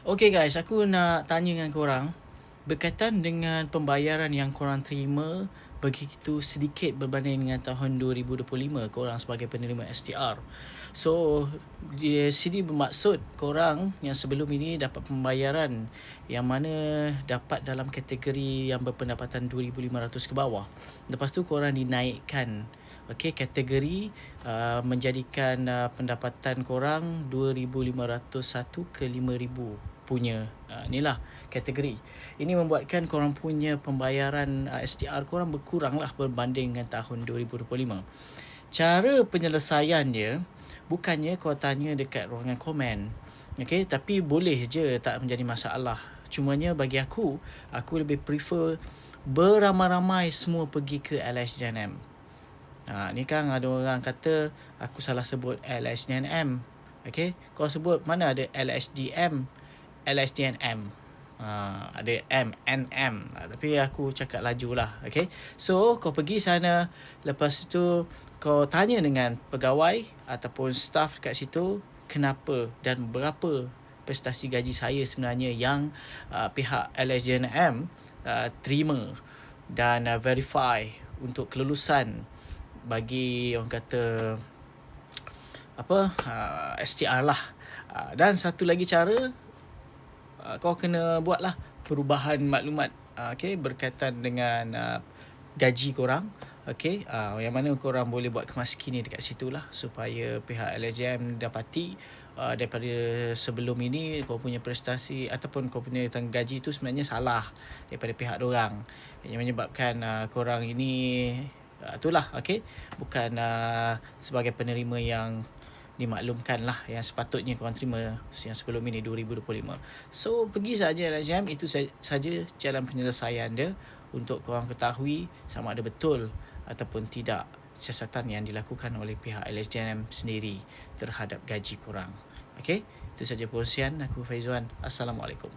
Okay guys, aku nak tanya dengan korang berkaitan dengan pembayaran yang korang terima begitu sedikit berbanding dengan tahun 2025 korang sebagai penerima STR. So, sini bermaksud korang yang sebelum ini dapat pembayaran yang mana dapat dalam kategori yang berpendapatan 2,500 ke bawah. Lepas tu korang dinaikkan kategori menjadikan pendapatan korang 2,501 ke 5,000 punya inilah kategori. Ini membuatkan korang punya pembayaran STR korang berkurang lah berbanding dengan tahun 2025. Cara penyelesaian dia bukannya kau tanya dekat ruangan komen. Tapi boleh je tak menjadi masalah. Cumanya bagi aku lebih prefer beramai-ramai semua pergi ke LHJNM. Ni kan ada orang kata aku salah sebut LHJNM. Kau sebut mana ada LHDM, LHDNM. Ada MNM. Tapi aku cakap laju lah. So kau pergi sana, lepas tu kau tanya dengan pegawai ataupun staff kat situ kenapa dan berapa prestasi gaji saya sebenarnya yang pihak LHJNM terima dan verify untuk kelulusan bagi orang kata STR lah. Dan satu lagi cara, kau kena buatlah perubahan maklumat berkaitan dengan gaji korang. Yang mana korang boleh buat kemaskini dekat situ lah supaya pihak LHJM dapati daripada sebelum ini kau punya prestasi ataupun kau punya gaji tu sebenarnya salah daripada pihak dorang yang menyebabkan korang ini itulah bukan sebagai penerima yang dimaklumkan lah yang sepatutnya korang terima yang sebelum ini 2025. So pergi saja LHJM, itu saja jalan penyelesaian dia untuk korang ketahui sama ada betul ataupun tidak siasatan yang dilakukan oleh pihak LHJM sendiri terhadap gaji korang. Itu saja perkongsian aku, Faizuan. Assalamualaikum.